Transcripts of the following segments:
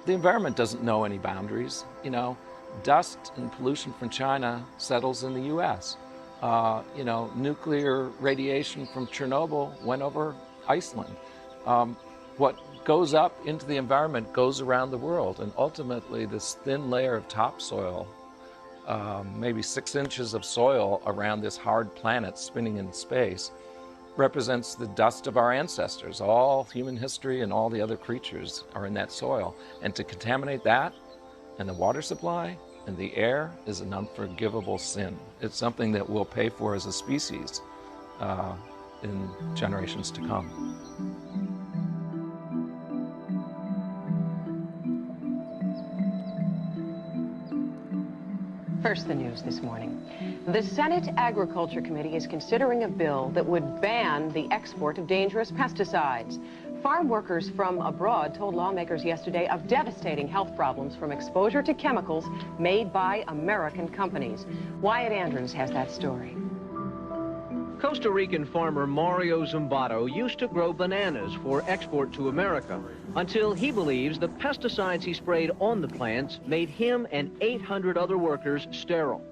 the environment doesn't know any boundaries. You know, dust and pollution from China settles in the US. You know, nuclear radiation from Chernobyl went over Iceland. What goes up into the environment goes around the world, and ultimately this thin layer of topsoil, maybe 6 inches of soil around this hard planet spinning in space, represents the dust of our ancestors. All human history and all the other creatures are in that soil. And to contaminate that and the water supply and the air is an unforgivable sin. It's something that we'll pay for as a species in generations to come. First, the news this morning. The Senate Agriculture Committee is considering a bill that would ban the export of dangerous pesticides. Farm workers from abroad told lawmakers yesterday of devastating health problems from exposure to chemicals made by American companies. Wyatt Andrews has that story. Costa Rican farmer Mario Zumbato used to grow bananas for export to America until he believes the pesticides he sprayed on the plants made him and 800 other workers sterile.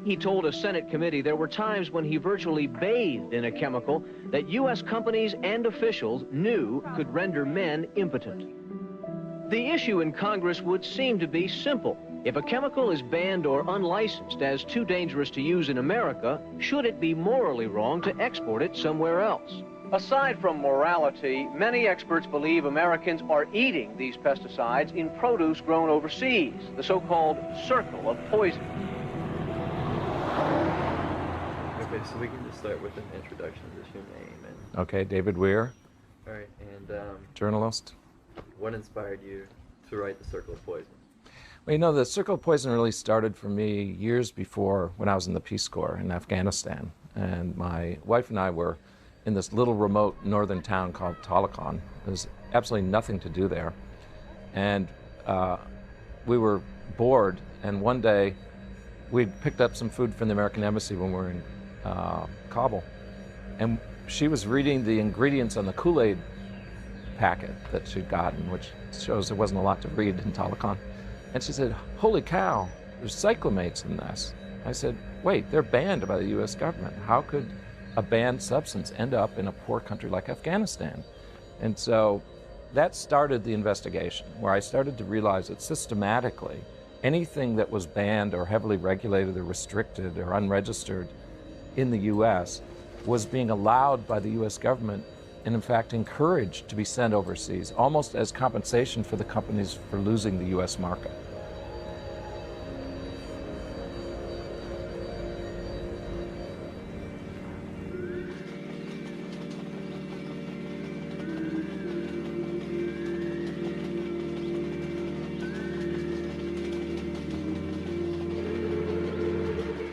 He told a Senate committee there were times when he virtually bathed in a chemical that U.S. companies and officials knew could render men impotent. The issue in Congress would seem to be simple. If a chemical is banned or unlicensed as too dangerous to use in America, should it be morally wrong to export it somewhere else? Aside from morality, many experts believe Americans are eating these pesticides in produce grown overseas, the so-called circle of poison. Okay, so we can just start with an introduction. Just your name and... Okay, David Weir. All right, and journalist. What inspired you to write The Circle of Poison? Well, you know, the Circle of Poison really started for me years before, when I was in the Peace Corps in Afghanistan. And my wife and I were in this little remote northern town called Talokan. There's absolutely nothing to do there. And we were bored, and one day we'd picked up some food from the American Embassy when we were in Kabul. And she was reading the ingredients on the Kool-Aid packet that she'd gotten, which shows there wasn't a lot to read in Talokan. And she said, "Holy cow, there's cyclamates in this." I said, "Wait, they're banned by the US government. How could a banned substance end up in a poor country like Afghanistan?" And so that started the investigation, where I started to realize that systematically, anything that was banned or heavily regulated or restricted or unregistered in the US was being allowed by the US government and in fact encouraged to be sent overseas, almost as compensation for the companies for losing the US market.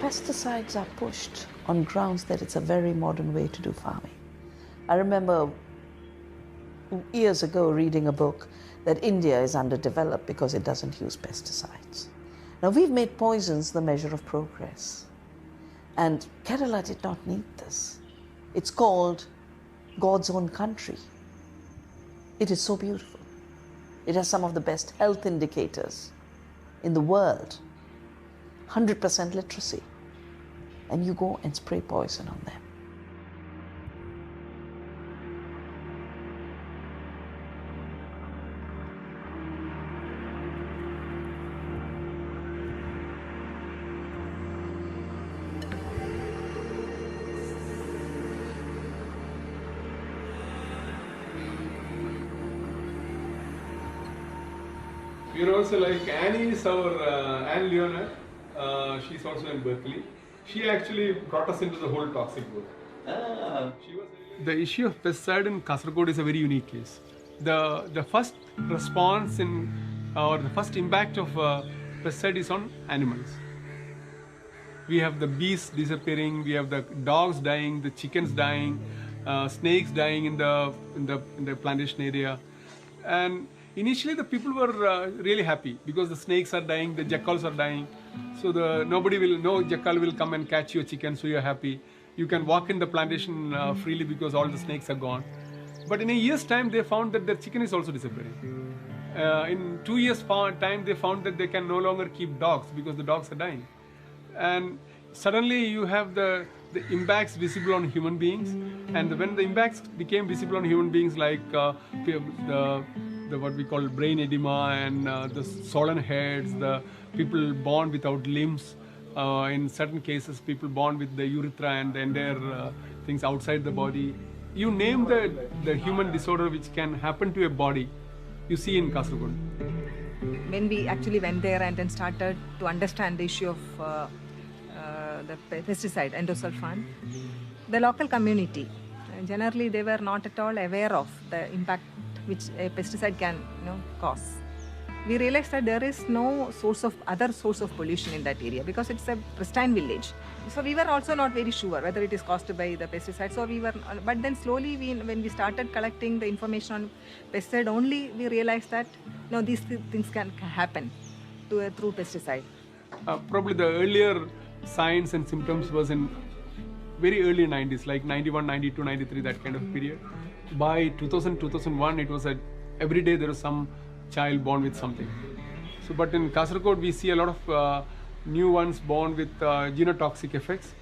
Pesticides are pushed on grounds that it's a very modern way to do farming. I remember years ago reading a book that India is underdeveloped because it doesn't use pesticides. Now, we've made poisons the measure of progress. And Kerala did not need this. It's called God's own country. It is so beautiful. It has some of the best health indicators in the world. 100% literacy. And you go and spray poison on them. You know, so like Annie is our, Anne Leonard, she's also in Berkeley. She actually brought us into the whole toxic work. The issue of pesticide in Kasaragod is a very unique case. The first response or the first impact of pesticide is on animals. We have the bees disappearing, we have the dogs dying, the chickens dying, snakes dying in the plantation area. And initially the people were really happy because the snakes are dying, the jackals are dying. So no jackal will come and catch your chicken, so you're happy. You can walk in the plantation freely because all the snakes are gone. But in a year's time, they found that their chicken is also disappearing. In 2 years time, they found that they can no longer keep dogs because the dogs are dying. And suddenly you have the impacts visible on human beings. And when the impacts became visible on human beings, like the what we call brain edema and the swollen heads, the people born without limbs, in certain cases people born with the urethra and the entire things outside the body. You name the human disorder which can happen to a body, you see in Kasaragod. When we actually went there and then started to understand the issue of the pesticide, endosulfan, the local community, generally they were not at all aware of the impact which a pesticide can cause. We realized that there is no other source of pollution in that area because it's a pristine village. So we were also not very sure whether it is caused by the pesticide. So but then slowly when we started collecting the information on pesticide only, we realized that these things can happen through pesticide. Probably the earlier signs and symptoms was in very early 90s, like 91, 92, 93, that kind of period. By 2000, 2001, it was every day there was some child born with something. So, but in Kasaragod, we see a lot of new ones born with genotoxic effects.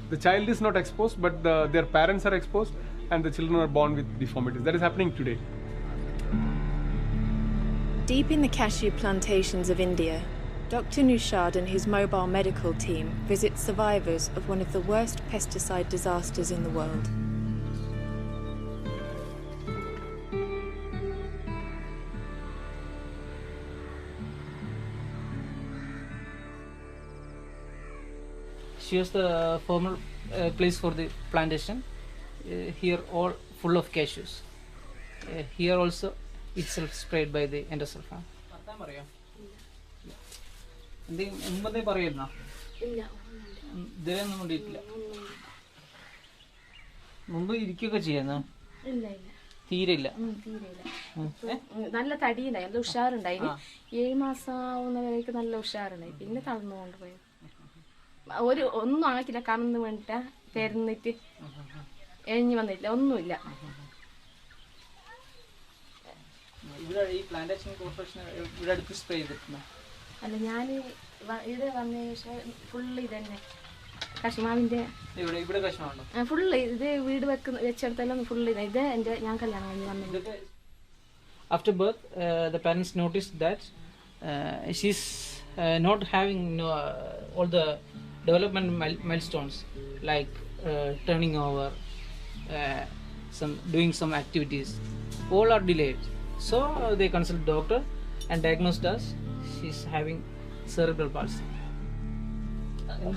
The child is not exposed, but their parents are exposed, and the children are born with deformities. That is happening today. Deep in the cashew plantations of India, Dr. Nushad and his mobile medical team visit survivors of one of the worst pesticide disasters in the world. She was the former place for the plantation. Here all full of cashews. Here also itself sprayed by the endosulfan. തീരെയില്ല നല്ല തടിയുണ്ടായി, നല്ല ഉഷാറുണ്ടായി. 7 മാസം ആവുന്നവരേക്ക് നല്ല ഉഷാറുണ്ടായി. പിന്നെ തളർന്നു കൊണ്ടുപോയി. ഒന്നും ആക്കില്ല, കറന്ന് വേണ്ടിട്ട് തരുന്നിട്ട് എഴിഞ്ഞു വന്നില്ല, ഒന്നുമില്ല. അല്ല, ഞാൻ ഇവിടെ വന്നതിന് ശേഷം ഫുള്ള് ഇതന്നെ കശുമാവിന്റെ ഫുള്ള് ഇത് വീട് വെച്ചെടുത്തെല്ലാം ഫുള്ള് ഇത് ഞാൻ കല്യാണം കഴിഞ്ഞ് വന്നത്. After birth, the parents noticed that she's not having all the development milestones like turning over, doing some activities. All are delayed. So they consult doctor and diagnosed us she's having cerebral palsy. Who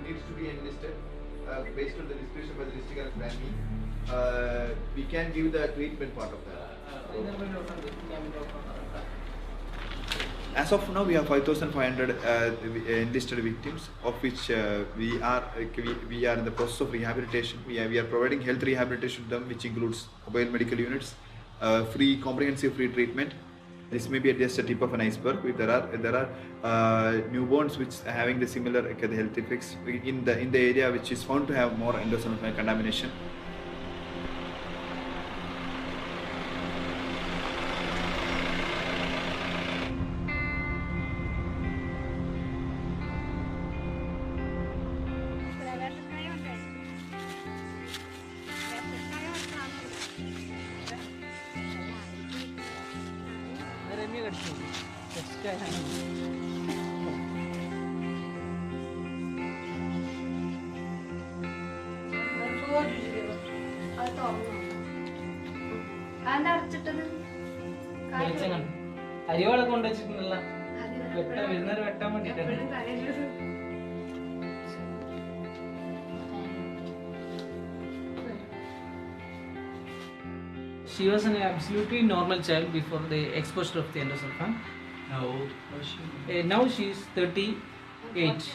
needs to be enlisted based on the distribution by the district and family. We can give the treatment part of that. As of now, we have 5,500 enlisted victims, of which we are in the process of rehabilitation. We are providing health rehabilitation to them, which includes mobile medical units, comprehensive free treatment. This may be just a tip of an iceberg. There are newborns which are having the similar health effects in the area which is found to have more endosulfan contamination. അരിവാളെ കൊണ്ടുവച്ചിട്ടുണ്ടല്ല വരുന്നവർ വെട്ടാൻ വേണ്ടിട്ടാണ്. She was an absolutely normal child before the exposure of the endosulfan. How old was she? Now she is 38.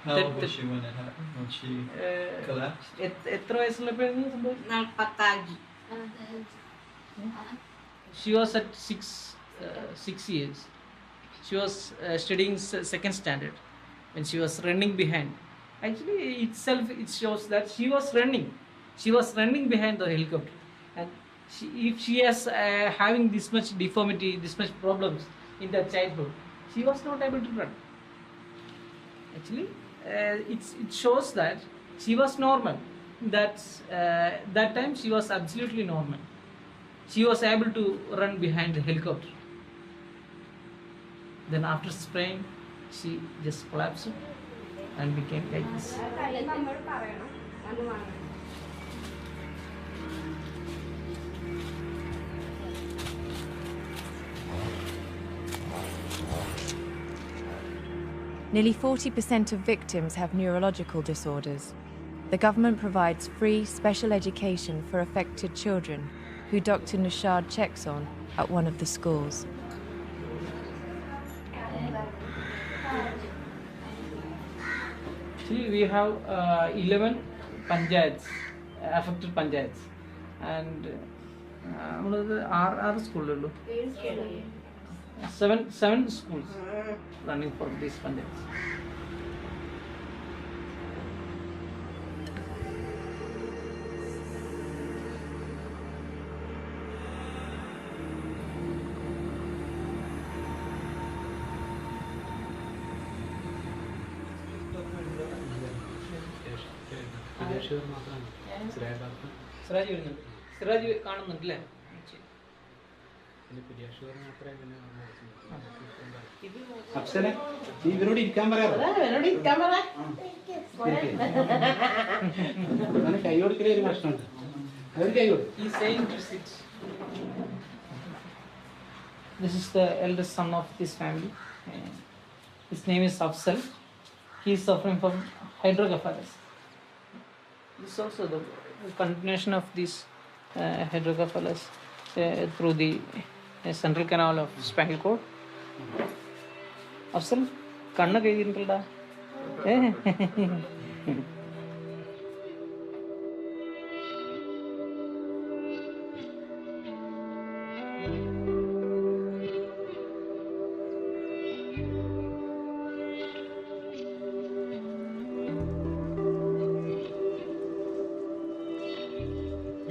How old was she when she collapsed? എത്ര വയസ്സുള്ളപ്പോഴായിരുന്നു സംഭവം? She was at 6 years. She was studying second standard when she was running behind. Actually, it shows that she was running. She was running behind the helicopter. And if she is having this much deformity, this much problems in her childhood, she was not able to run. Actually, it shows that she was normal. That time she was absolutely normal. She was able to run behind the helicopter. Then after spraying, she just collapsed and became like this. Nearly 40% of victims have neurological disorders. The government provides free special education for affected children, who Dr. Nushad checks on at one of the schools. Actually, we have 11 panchayats, affected panchayats, and our school, seven schools running for these panchayats. Siraj വരുന്നുണ്ട്. സിറാജ് കാണുന്നുണ്ടല്ലേ? ഇവരോട് ഇരിക്കാൻ പറയാം. കൈ കൊടുക്കലേ ഒരു പ്രശ്നമുണ്ട്. അവർ കൈ കൊടുക്കും. This is the eldest son of this family. His name is Afzal. He is suffering from hydrocephalus. This is also the continuation of this hydrocephalus through the central canal of spinal cord. Afzal, kanna kayidinda.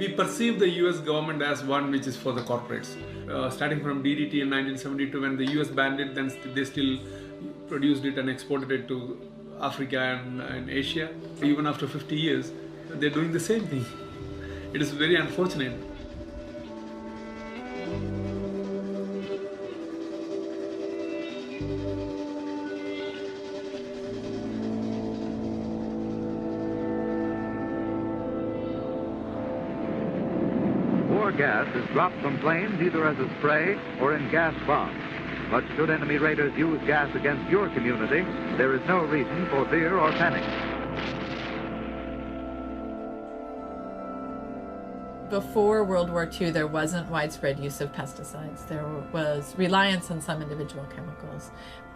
We perceive the US government as one which is for the corporates. Starting from DDT in 1972, when the US banned it, then they still produced it and exported it to Africa and Asia. Even after 50 years, they're doing the same thing. It is very unfortunate. Gas is dropped from planes either as a spray or in gas bombs. But should enemy raiders use gas against your community, there is no reason for fear or panic. Before World War II, there wasn't widespread use of pesticides. There was reliance on some individual chemicals.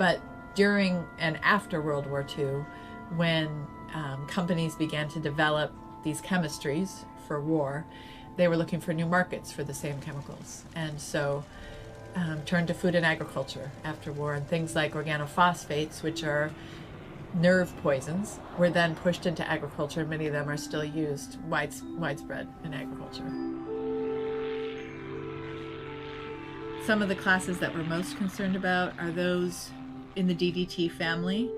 But during and after World War II, when companies began to develop these chemistries for war, they were looking for new markets for the same chemicals, and so turned to food and agriculture after war, and things like organophosphates, which are nerve poisons, were then pushed into agriculture, and many of them are still used widespread in agriculture. Some of the classes that we're most concerned about are those in the DDT family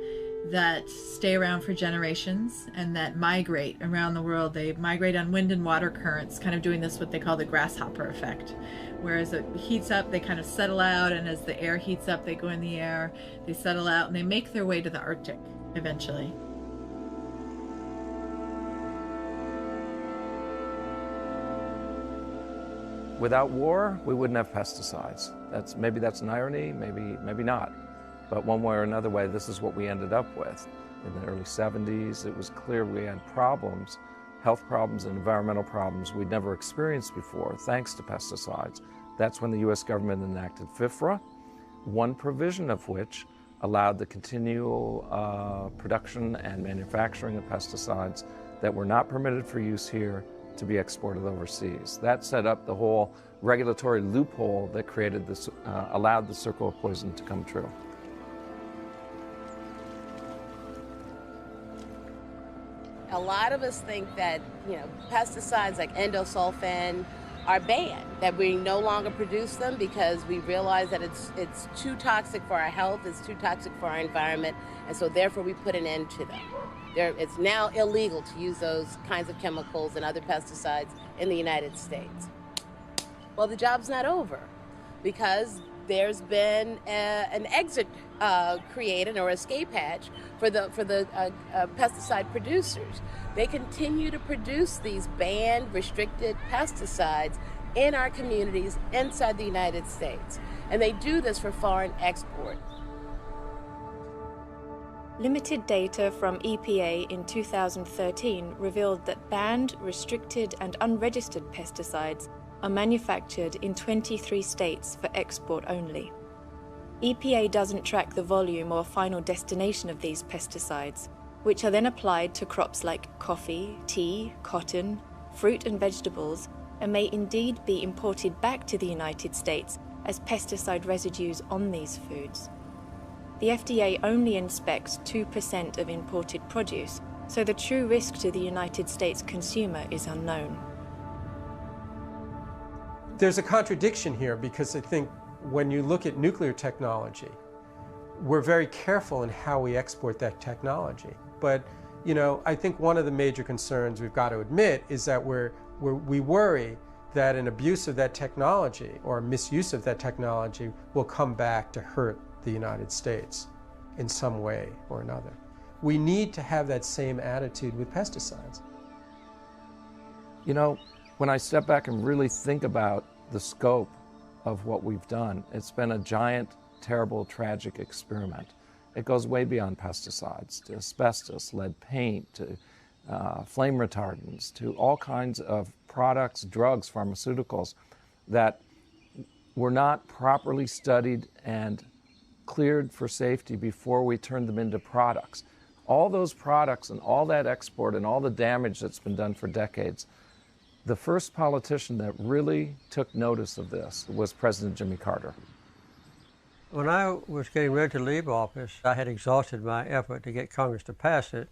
that stay around for generations and that migrate around the world. They migrate on wind and water currents, kind of doing this what they call the grasshopper effect. Whereas it heats up, they kind of settle out, and as the air heats up, they go in the air, they settle out, and they make their way to the Arctic eventually. Without war, we wouldn't have pesticides. Maybe that's an irony, maybe not. But one way or another way, this is what we ended up with. In the early 70s, it was clear we had problems, health problems and environmental problems we'd never experienced before, thanks to pesticides. That's when the US government enacted FIFRA, one provision of which allowed the continual production and manufacturing of pesticides that were not permitted for use here to be exported overseas. That set up the whole regulatory loophole that created this, allowed the circle of poison to come true. A lot of us think that, pesticides like endosulfan are banned, that we no longer produce them because we realize that it's too toxic for our health, it's too toxic for our environment, and so therefore we put an end to them. It's now illegal to use those kinds of chemicals and other pesticides in the United States. Well, the job's not over because there's been an exit created or escape hatch for the pesticide producers. They continue to produce these banned, restricted pesticides in our communities inside the United States, and they do this for foreign export. Limited data from EPA in 2013 revealed that banned, restricted, and unregistered pesticides are manufactured in 23 states for export only. EPA doesn't track the volume or final destination of these pesticides, which are then applied to crops like coffee, tea, cotton, fruit and vegetables, and may indeed be imported back to the United States as pesticide residues on these foods. The FDA only inspects 2% of imported produce, so the true risk to the United States consumer is unknown. There's a contradiction here because I think when you look at nuclear technology, we're very careful in how we export that technology. But, I think one of the major concerns we've got to admit is that we worry that an abuse of that technology or a misuse of that technology will come back to hurt the United States in some way or another. We need to have that same attitude with pesticides. When I step back and really think about the scope of what we've done, it's been a giant, terrible, tragic experiment. It goes way beyond pesticides, to asbestos, lead paint, to flame retardants, to all kinds of products, drugs, pharmaceuticals that were not properly studied and cleared for safety before we turned them into products. All those products and all that export and all the damage that's been done for decades, the first politician that really took notice of this was President Jimmy Carter. When I was getting ready to leave office, I had exhausted my effort to get Congress to pass it,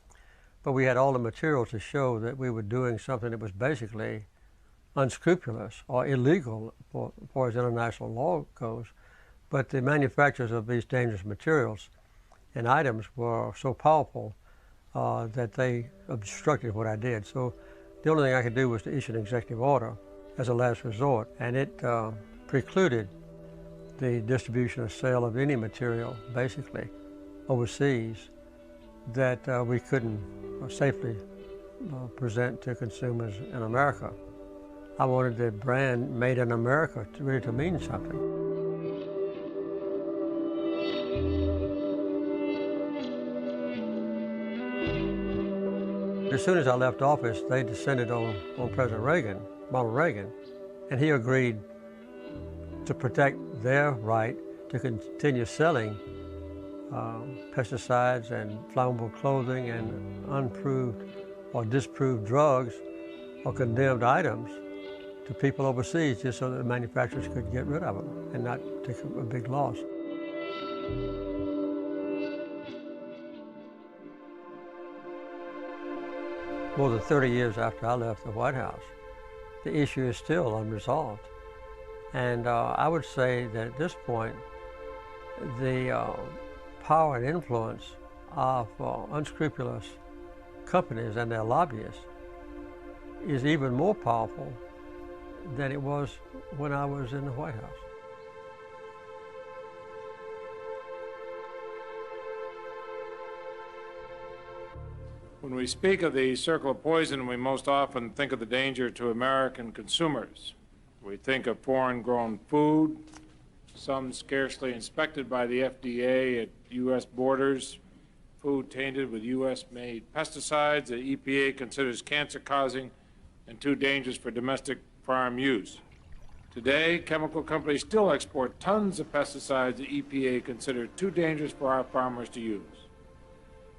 but we had all the material to show that we were doing something that was basically unscrupulous or illegal far as international law goes. But the manufacturers of these dangerous materials and items were so powerful that they obstructed what I did. So the only thing I could do was to issue an executive order as a last resort, and it precluded the distribution or sale of any material, basically, overseas that we couldn't safely present to consumers in America. I wanted the brand Made in America really to mean something. As soon as I left office, they descended on President Reagan, Ronald Reagan, and he agreed to protect their right to continue selling pesticides and flammable clothing and unproved or disproved drugs or condemned items to people overseas just so that the manufacturers could get rid of them and not take a big loss. More than 30 years after I left the White House, the issue is still unresolved. And I would say that at this point, the power and influence of unscrupulous companies and their lobbyists is even more powerful than it was when I was in the White House. When we speak of the circle of poison, we most often think of the danger to American consumers. We think of foreign-grown food, some scarcely inspected by the FDA at U.S. borders, food tainted with U.S.-made pesticides that EPA considers cancer-causing and too dangerous for domestic farm use. Today, chemical companies still export tons of pesticides that EPA considers too dangerous for our farmers to use.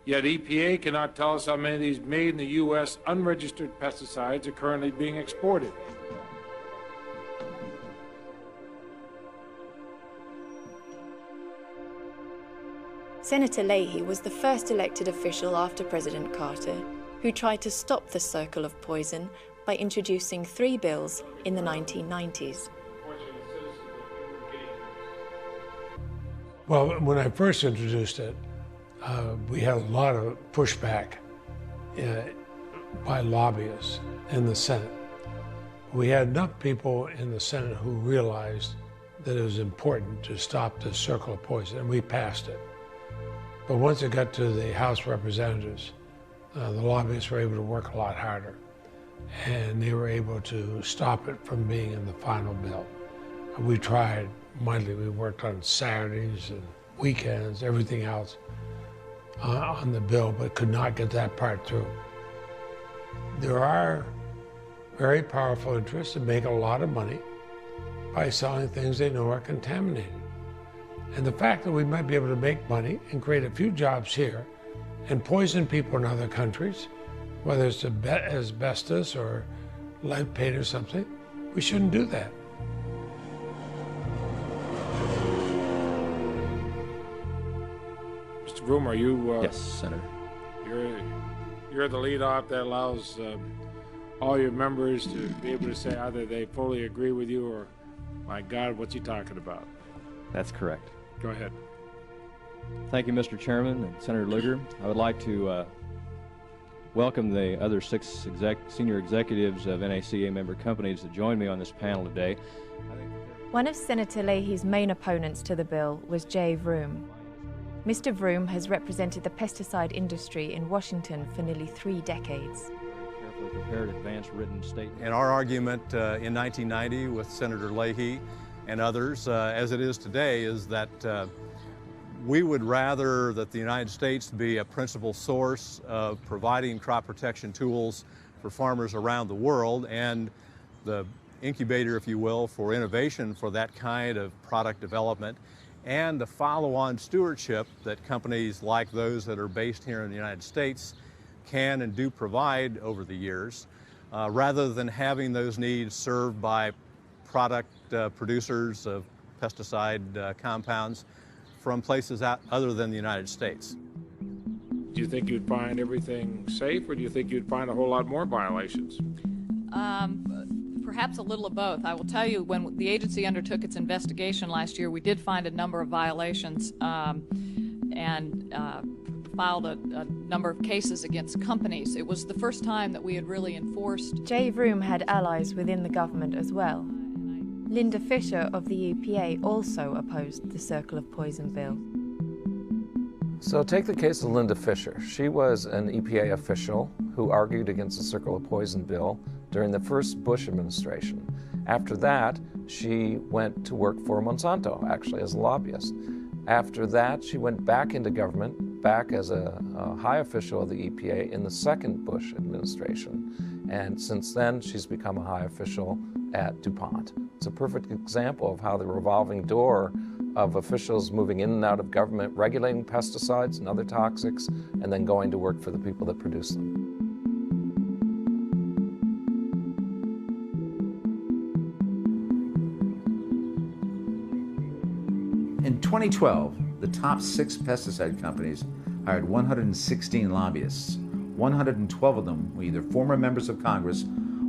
Yet EPA cannot tell us how many of these made in the U.S. unregistered pesticides are currently being exported. Senator Leahy was the first elected official after President Carter who tried to stop the circle of poison by introducing 3 bills in the 1990s. Well, when I first introduced it, we had a lot of pushback by lobbyists in the Senate. We had enough people in the Senate who realized that it was important to stop the circle of poison, and we passed it. But once it got to the House of Representatives, the lobbyists were able to work a lot harder, and they were able to stop it from being in the final bill. We tried mightily. We worked on Saturdays and weekends, everything else on the bill, but could not get that part through. There are very powerful interests that make a lot of money by selling things they know are contaminated. And the fact that we might be able to make money and create a few jobs here and poison people in other countries, whether it's asbestos or lead paint or something, we shouldn't do that. Mr. Vroom, are you... Yes, Senator. You're the lead-off that allows all your members to be able to say either they fully agree with you or, my God, what's he talking about? That's correct. Go ahead. Thank you, Mr. Chairman and Senator Lugar. I would like to welcome the other 6 senior executives of NACA member companies that joined me on this panel today. One of Senator Leahy's main opponents to the bill was Jay Vroom. Mr. Vroom has represented the pesticide industry in Washington for nearly 3 decades. Carefully prepared, advanced written statement. And our argument in 1990 with Senator Leahy and others, as it is today, is that we would rather that the United States be a principal source of providing crop protection tools for farmers around the world and the incubator, if you will, for innovation for that kind of product development, and the follow-on stewardship that companies like those that are based here in the United States can and do provide over the years, rather than having those needs served by product producers of pesticide compounds from places other than the United States. Do you think you'd find everything safe, or do you think you'd find a whole lot more violations? Perhaps a little of both. I will tell you, when the agency undertook its investigation last year, we did find a number of violations and filed a number of cases against companies. It was the first time that we had really enforced. Jay Vroom had allies within the government as well. Linda Fisher of the EPA also opposed the Circle of Poison bill. So take the case of Linda Fisher. She was an EPA official who argued against the Circle of Poison bill during the first Bush administration. After that, she went to work for Monsanto, actually, as a lobbyist. After that, she went back into government, back as a high official of the EPA in the second Bush administration. And since then, she's become a high official at DuPont. It's a perfect example of how the revolving door of officials moving in and out of government, regulating pesticides and other toxics, and then going to work for the people that produce them. In 2012, the top 6 pesticide companies hired 116 lobbyists. 112 of them were either former members of Congress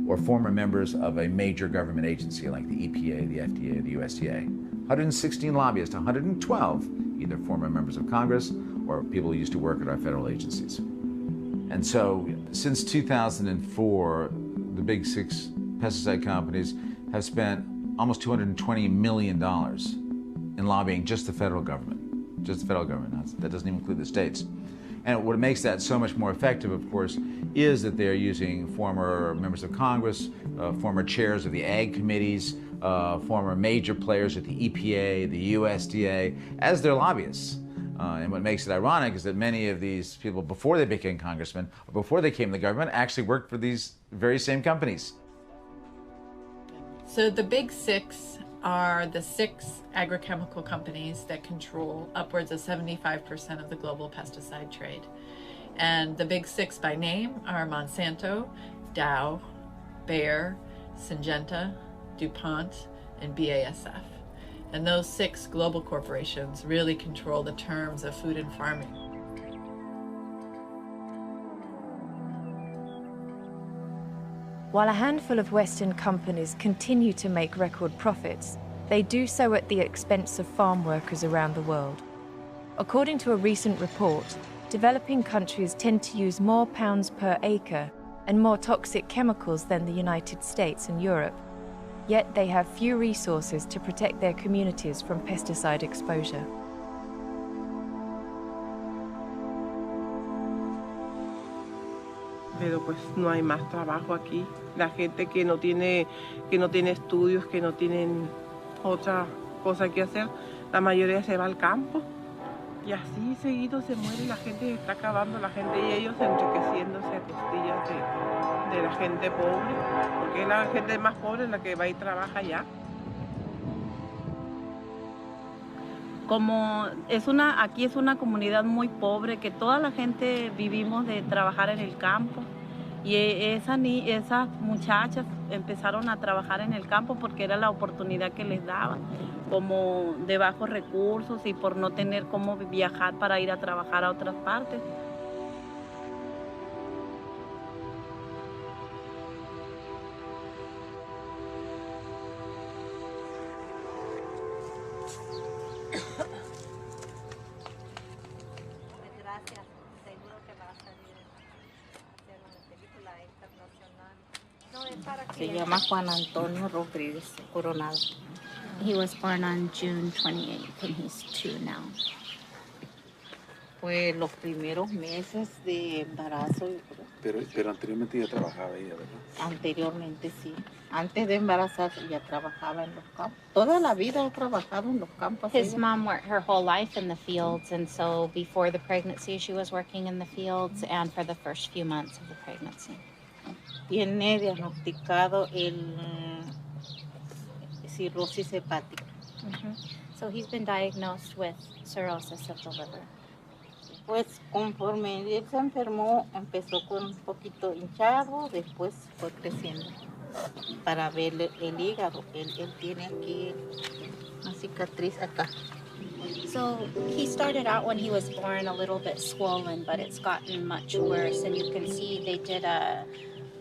or former members of a major government agency like the EPA, the FDA, the USDA. 116 lobbyists, 112 either former members of Congress or people who used to work at our federal agencies. And so since 2004, the big 6 pesticide companies have spent almost $220 million in lobbying just the federal government. Just the federal government. That doesn't even include the states. And what makes that so much more effective, of course, is that they're using former members of Congress, former chairs of the ag committees, former major players at the EPA, the USDA, as their lobbyists. And what makes it ironic is that many of these people, before they became congressmen, or before they came to the government, actually worked for these very same companies. So the big 6 are the 6 agrochemical companies that control upwards of 75% of the global pesticide trade. And the big six by name are Monsanto, Dow, Bayer, Syngenta, DuPont, and BASF. And those 6 global corporations really control the terms of food and farming. While a handful of Western companies continue to make record profits, they do so at the expense of farm workers around the world. According to a recent report, developing countries tend to use more pounds per acre and more toxic chemicals than the United States and Europe, yet they have few resources to protect their communities from pesticide exposure. Pero pues no hay más trabajo aquí. La gente que no tiene estudios, que no tienen otra cosa que hacer, la mayoría se va al campo. Y así seguido se muere, la gente se está acabando, la gente y ellos enriqueciéndose a costillas de la gente pobre, porque es la gente más pobre la que va y trabaja allá. Como aquí es una comunidad muy pobre, que toda la gente vivimos de trabajar en el campo. Y esas muchachas empezaron a trabajar en el campo porque era la oportunidad que les daban, como de bajos recursos y por no tener cómo viajar para ir a trabajar a otras partes. Se llama Juan Antonio Rodríguez Coronado. He was born on June 28th and he's 2 now. Pues los primeros meses de embarazo. Pero anteriormente ya trabajaba ella, ¿verdad? Anteriormente sí. Antes de embarazarse ya trabajaba en los campos. Toda la vida ha trabajado en los campos. His mom worked her whole life in the fields, and so before the pregnancy she was working in the fields and for the first few months of the pregnancy. Tiene diagnosticado el cirrosis hepática. So he's been diagnosed with cirrhosis of the liver. Pues conforme él se enfermó, empezó con un poquito hinchado, después fue creciendo. Para ver el hígado, él tiene aquí una cicatriz acá. So he started out when he was born a little bit swollen, but it's gotten much worse. And you can see they did a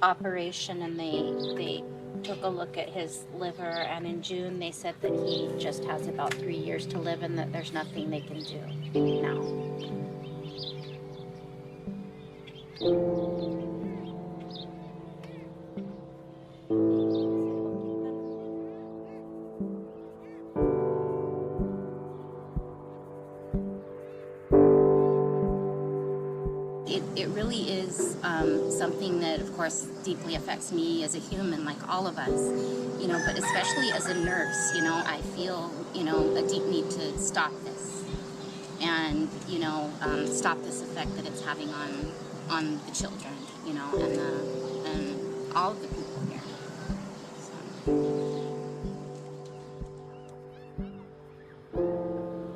operation and they took a look at his liver, and in June they said that he just has about 3 years to live and that there's nothing they can do now. It really is something that, of course, deeply affects me as a human, like all of us, you know, but especially as a nurse, you know, I feel, you know, a deep need to stop this and, you know, stop this effect that it's having on the children, you know, and all of the people here.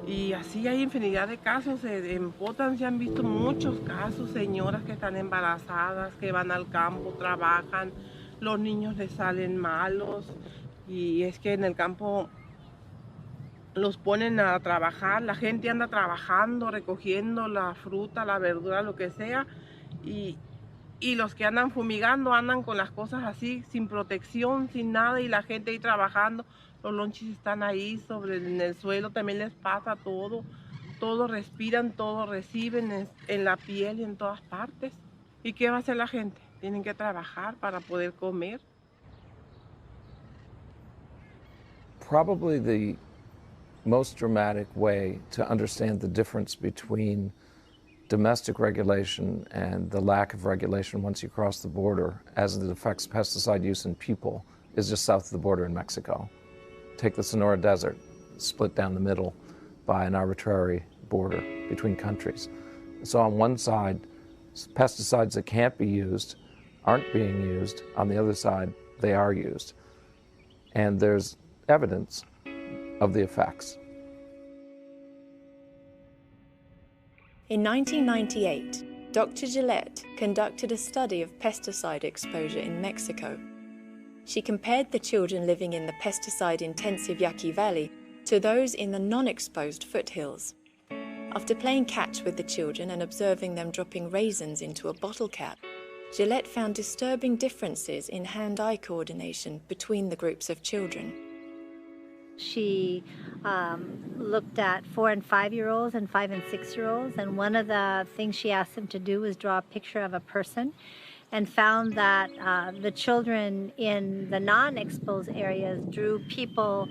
Y así hay infinidad de casos, en Potan se han visto muchos casos, señoras que están embarazadas, que van al campo, trabajan, los niños les salen malos, y es que en el campo los ponen a trabajar, la gente anda trabajando, recogiendo la fruta, la verdura, lo que sea, y los que andan fumigando andan con las cosas así, sin protección, sin nada, y la gente ahí trabajando. Los lonchis están ahí en el suelo, también les pasa todo. Todo respiran, todo reciben en la piel y en todas partes. ¿Y qué va a hacer la gente? Tienen que trabajar para poder comer. Probably the most dramatic way to understand the difference between domestic regulation and the lack of regulation once you cross the border as it affects pesticide use in people is just south of the border in Mexico. Take the Sonora Desert, split down the middle by an arbitrary border between countries. So on one side, pesticides that can't be used aren't being used. On the other side, they are used. And there's evidence of the effects. In 1998, Dr. Gillette conducted a study of pesticide exposure in Mexico. She compared the children living in the pesticide-intensive Yaqui Valley to those in the non-exposed foothills. After playing catch with the children and observing them dropping raisins into a bottle cap, Gillette found disturbing differences in hand-eye coordination between the groups of children. She looked at 4- and 5-year-olds and 5- and 6-year-olds, and one of the things she asked them to do was draw a picture of a person, and found that the children in the non-exposed areas drew people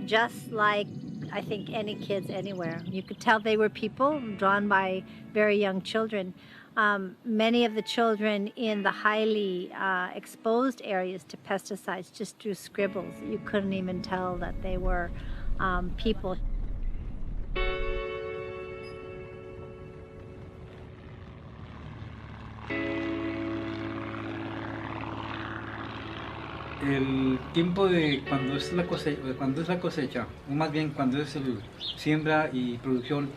just like, I think, any kids anywhere. You could tell they were people drawn by very young children. Many of the children in the highly exposed areas to pesticides just drew scribbles. You couldn't even tell that they were people. El tiempo de cuando es la cosecha, o más bien cuando es el siembra y producción,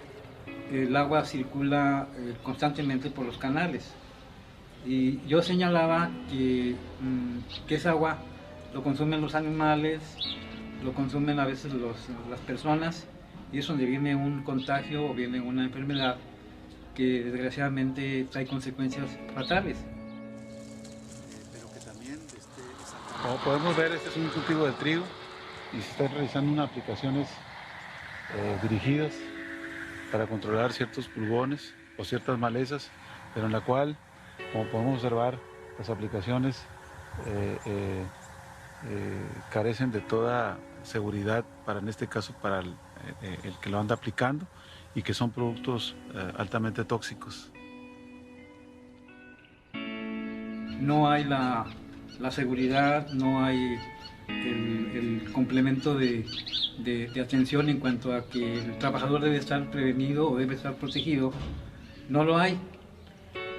el agua circula constantemente por los canales. Y yo señalaba que esa agua lo consumen los animales, lo consumen a veces las personas, y es donde viene un contagio o viene una enfermedad que desgraciadamente trae consecuencias fatales. Como podemos ver, este es un cultivo de trigo y se están realizando unas aplicaciones dirigidas para controlar ciertos pulgones o ciertas malezas, pero en la cual, como podemos observar, las aplicaciones carecen de toda seguridad para, en este caso, para el que lo anda aplicando, y que son productos altamente tóxicos. No hay la seguridad, no hay el complemento de atención en cuanto a que el trabajador debe estar prevenido o debe estar protegido. No lo hay.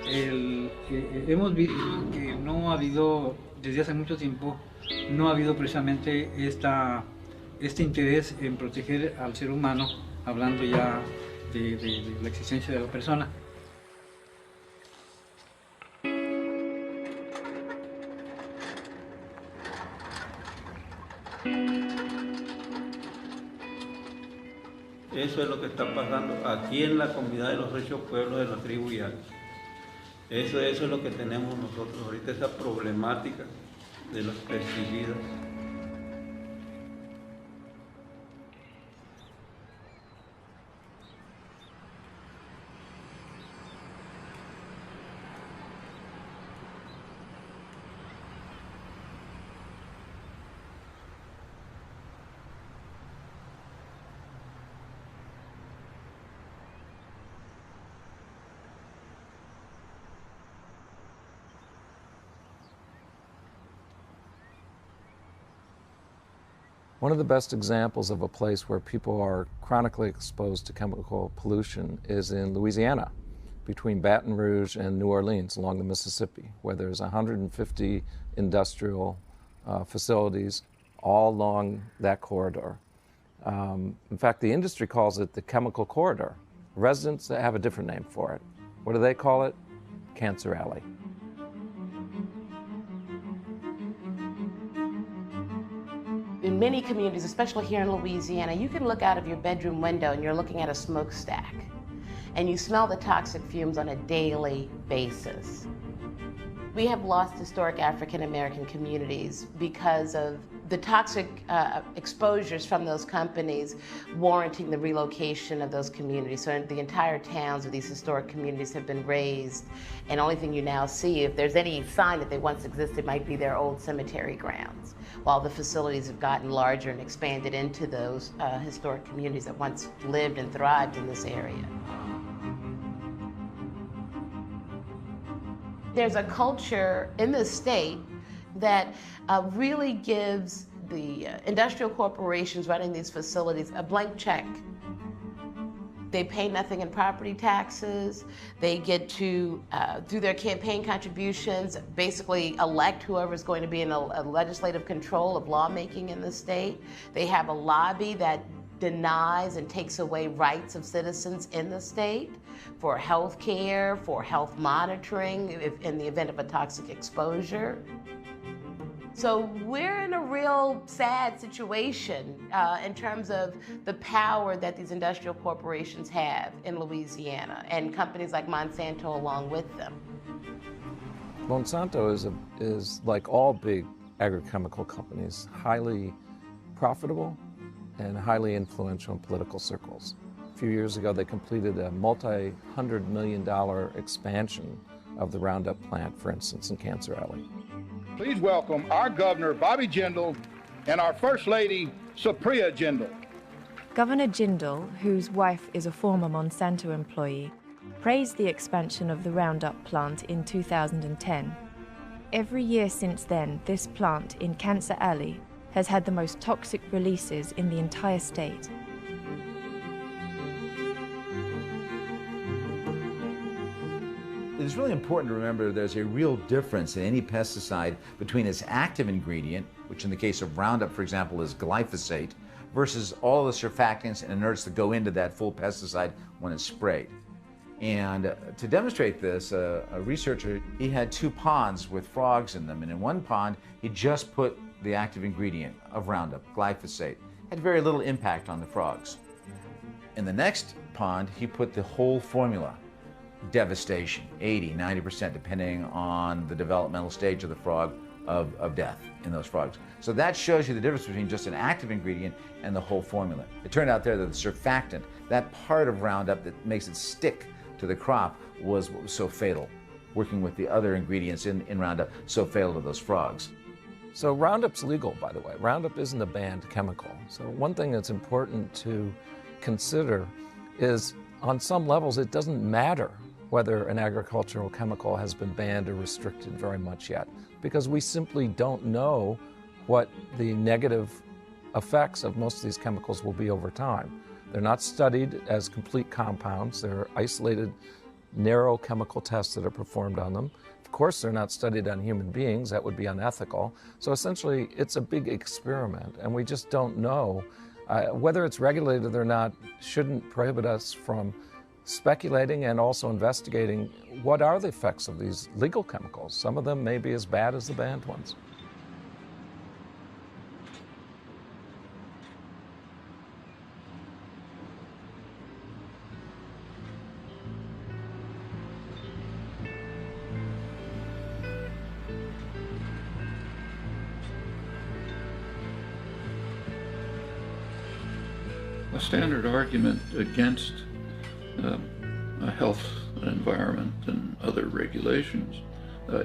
Hemos visto que no ha habido, desde hace mucho tiempo, no ha habido precisamente este interés en proteger al ser humano, hablando ya de la existencia de la persona. Eso es lo que está pasando aquí en la comunidad de los 8 pueblos de la tribu Yaqui. Eso es lo que tenemos nosotros ahorita, esa problemática de los pesticidas. One of the best examples of a place where people are chronically exposed to chemical pollution is in Louisiana, between Baton Rouge and New Orleans along the Mississippi, where there's 150 industrial facilities all along that corridor. In fact, the industry calls it the chemical corridor. Residents have a different name for it. What do they call it? Cancer Alley. In many communities, especially here in Louisiana, you can look out of your bedroom window and you're looking at a smokestack, and you smell the toxic fumes on a daily basis. We have lost historic African American communities because of the toxic exposures from those companies warranting the relocation of those communities. So the entire towns of these historic communities have been razed, and the only thing you now see, if there's any sign that they once existed, might be their old cemetery grounds, while the facilities have gotten larger and expanded into those historic communities that once lived and thrived in this area. There's a culture in the state that really gives the industrial corporations running these facilities a blank check. They pay nothing in property taxes. They get to, through their campaign contributions, basically elect whoever's going to be in a legislative control of lawmaking in the state. They have a lobby that denies and takes away rights of citizens in the state for health care, for health monitoring in the event of a toxic exposure. So we're in a real sad situation in terms of the power that these industrial corporations have in Louisiana, and companies like Monsanto along with them. Monsanto is like all big agrochemical companies, highly profitable and highly influential in political circles. A few years ago, they completed a multi-$100 million expansion of the Roundup plant, for instance, in Cancer Alley. Please welcome our Governor, Bobby Jindal, and our First Lady, Supriya Jindal. Governor Jindal, whose wife is a former Monsanto employee, praised the expansion of the Roundup plant in 2010. Every year since then, this plant in Cancer Alley has had the most toxic releases in the entire state. It's really important to remember there's a real difference in any pesticide between its active ingredient, which in the case of Roundup, for example, is glyphosate, versus all the surfactants and inerts that go into that full pesticide when it's sprayed. And to demonstrate this, a researcher, he had 2 ponds with frogs in them, and in one pond, he just put the active ingredient of Roundup, glyphosate. Had very little impact on the frogs. In the next pond, he put the whole formula. Devastation, 80, 90%, depending on the developmental stage of the frog of death in those frogs. So that shows you the difference between just an active ingredient and the whole formula. It turned out there that the surfactant, that part of Roundup that makes it stick to the crop, was what was so fatal, working with the other ingredients in Roundup, so fatal to those frogs. So Roundup's legal, by the way. Roundup isn't a banned chemical. So one thing that's important to consider is, on some levels, it doesn't matter whether an agricultural chemical has been banned or restricted very much yet, because we simply don't know what the negative effects of most of these chemicals will be over time. They're not studied as complete compounds. They're isolated, narrow chemical tests that are performed on them. Of course, they're not studied on human beings. That would be unethical. So essentially, it's a big experiment, and we just don't know. Whether it's regulated or not shouldn't prohibit us from speculating and also investigating what are the effects of these legal chemicals. Some of them may be as bad as the banned ones. A standard argument against a health environment and other regulations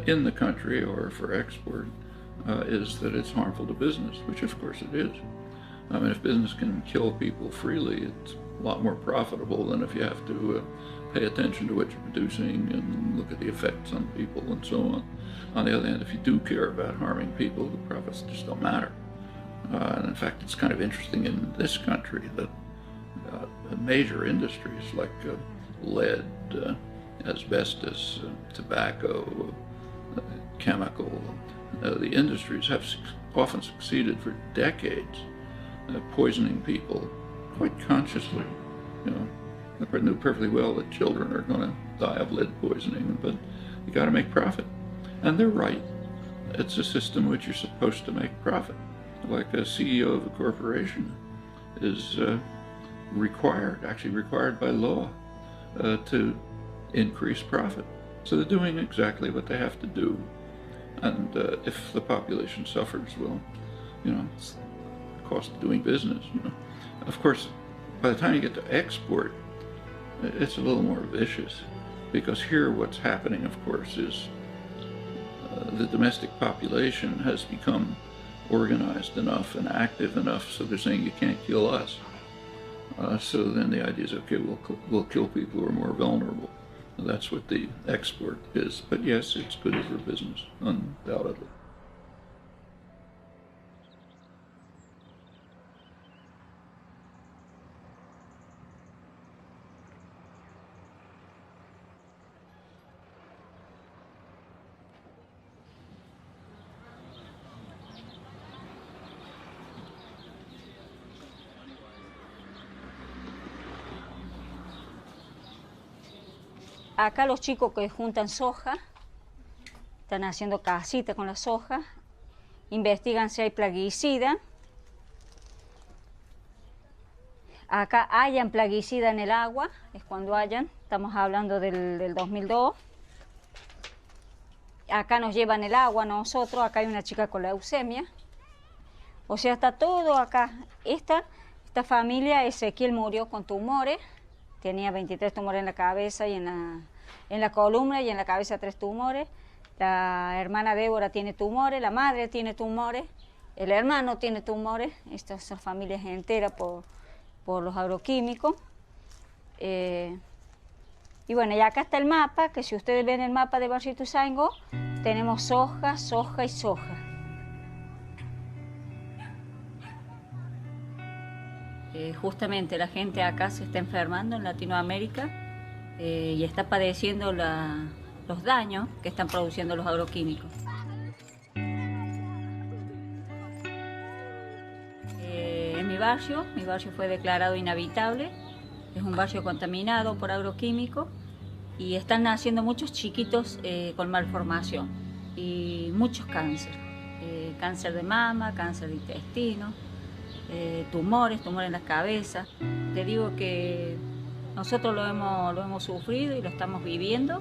in the country or for export is that it's harmful to business, which of course it is. I mean, if business can kill people freely, it's a lot more profitable than if you have to pay attention to what you're producing and look at the effects on people and so on. On the other hand, if you do care about harming people, the profits just don't matter. And in fact, it's kind of interesting in this country that major industries like lead, asbestos, tobacco, chemical, the industries have often succeeded for decades poisoning people quite consciously. You know, they knew perfectly well that children are going to die of lead poisoning, but you got to make profit. And they're right. It's a system which you're supposed to make profit. Like a CEO of a corporation is required by law to increase profit. So they're doing exactly what they have to do. And if the population suffers, well, you know, it's the cost of doing business, you know. Of course, by the time you get to export, it's a little more vicious, because here what's happening, of course, is the domestic population has become organized enough and active enough, so they're saying you can't kill us. So then the idea is, okay, we'll kill people who are more vulnerable. That's what the export is. But yes, it's good for business, undoubtedly. Acá los chicos que juntan soja, están haciendo casitas con la soja, investigan si hay plaguicida. Acá hayan plaguicida en el agua, es cuando hayan, estamos hablando del 2002. Acá nos llevan el agua nosotros, acá hay una chica con leucemia. O sea, está todo acá. Esta familia, Ezequiel murió con tumores, tenía 23 tumores en la cabeza y en la columna y en la cabeza 3 tumores. La hermana Débora tiene tumores, la madre tiene tumores, el hermano tiene tumores. Estas son familias enteras por los agroquímicos. Y bueno, y acá está el mapa, que si ustedes ven el mapa de Barrio Ituzaingó, tenemos soja, soja y soja. Justamente la gente acá se está enfermando en Latinoamérica y está padeciendo los daños que están produciendo los agroquímicos. En mi barrio fue declarado inhabitable, es un barrio contaminado por agroquímicos y están naciendo muchos chiquitos con malformación y muchos cánceres, cáncer de mama, cáncer de intestino, tumores en la cabeza. Te digo que nosotros lo hemos sufrido y lo estamos viviendo.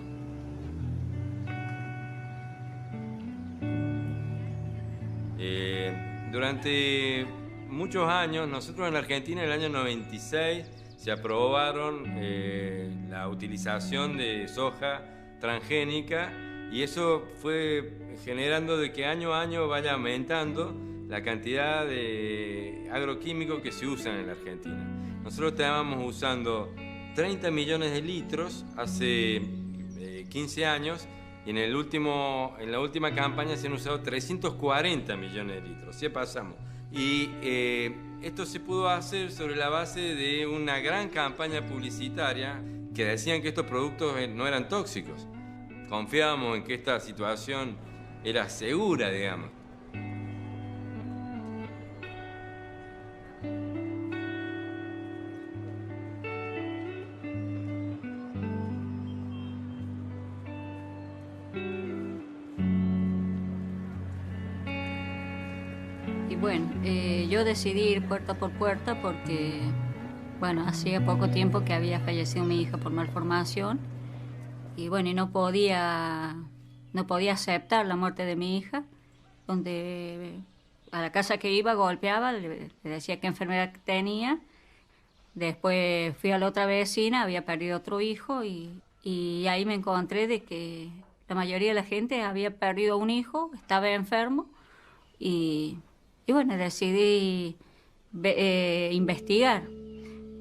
Durante muchos años, nosotros en la Argentina en el año 96 se aprobaron la utilización de soja transgénica y eso fue generando de que año a año vaya aumentando la cantidad de agroquímicos que se usan en la Argentina. Nosotros estábamos usando 30 millones de litros hace 15 años y en la última campaña se han usado 340 millones de litros. Así pasamos. Y esto se pudo hacer sobre la base de una gran campaña publicitaria que decían que estos productos no eran tóxicos. Confiábamos en que esta situación era segura, digamos. Y bueno, yo decidí ir puerta por puerta porque, bueno, hacía poco tiempo que había fallecido mi hija por malformación y bueno, y no podía aceptar la muerte de mi hija, donde a la casa que iba golpeaba, le decía qué enfermedad tenía. Después fui a la otra vecina, había perdido otro hijo y ahí me encontré de que la mayoría de la gente había perdido un hijo, estaba enfermo y bueno, decidí investigar.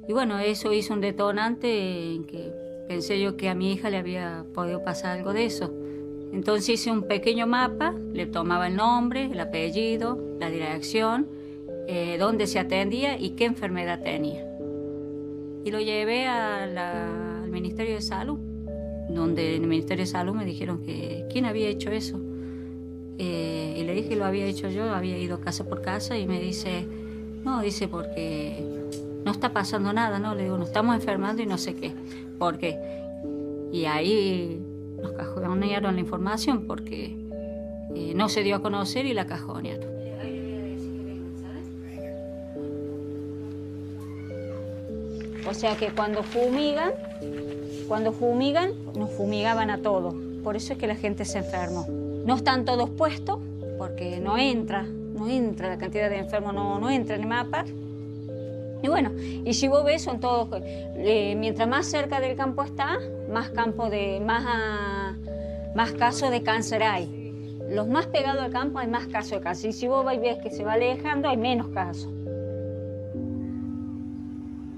Y bueno, eso hizo un detonante en que pensé yo que a mi hija le había podido pasar algo de eso. Entonces hice un pequeño mapa, le tomaba el nombre, el apellido, la dirección, dónde se atendía y qué enfermedad tenía. Y lo llevé al Ministerio de Salud, donde en el Ministerio de Salud me dijeron que quién había hecho eso. Y le dije que lo había hecho yo, había ido casa por casa y me dice, no, dice porque no está pasando nada, ¿no? Le digo, nos estamos enfermando y no sé qué. ¿Por qué? Y ahí nos cajonearon la información porque no se dio a conocer y la cajonearon. O sea que cuando fumigan, nos fumigaban a todos. Por eso es que la gente se enfermó. No están todos puestos porque no entra la cantidad de enfermos, no entra en el mapa. Y bueno, y si vos ves, son todos, mientras más cerca del campo está, más casos de cáncer hay. Los más pegados al campo hay más casos de cáncer. Y si vos ves que se va alejando, hay menos casos.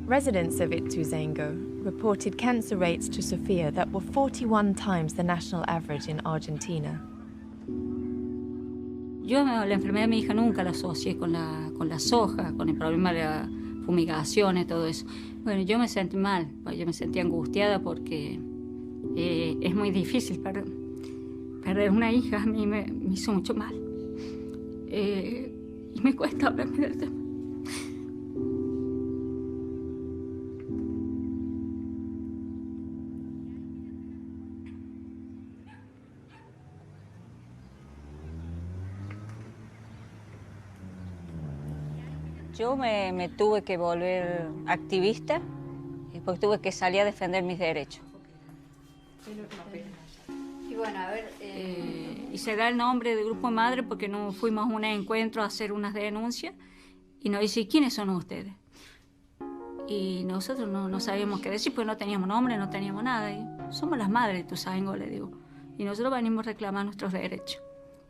Residents of Ituzaingó reported cancer rates to Sofia that were 41 times the national average in Argentina. Yo la enfermedad de mi hija nunca la asocié con la soja, con el problema de la fumigación y todo eso. Bueno, yo me sentí mal, yo me sentí angustiada porque es muy difícil perder una hija, a mí me hizo mucho mal. Y me cuesta hablarme del tema. Yo me tuve que volver activista porque tuve que salir a defender mis derechos. Y bueno, a ver... Y se da el nombre de Grupo Madre porque no fuimos a un encuentro a hacer unas denuncias y nos dice, ¿quiénes son ustedes? Y nosotros no sabíamos qué decir, porque no teníamos nombre, no teníamos nada. Y somos las madres de Ituzaingó, le digo. Y nosotros venimos a reclamar nuestros derechos.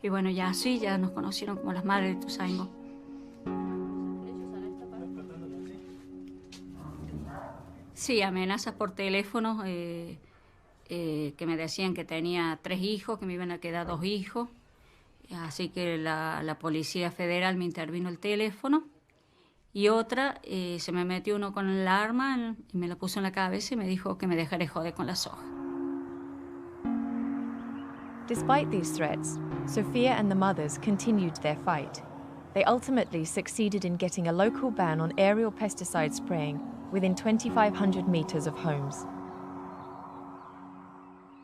Y bueno, ya así, ya nos conocieron como las madres de Ituzaingó. Sí, amenazas por teléfono, que me decían que tenía 3 hijos, que me iban a quedar 2 hijos. Así que la Policía Federal me intervino el teléfono. Y otra, se me metió uno con el arma y me la puso en la cabeza y me dijo que me dejaré joder con la soja. Despite these threats, Sophia and the mothers continued their fight. They ultimately succeeded in getting a local ban on aerial pesticide spraying within 2,500 meters of homes.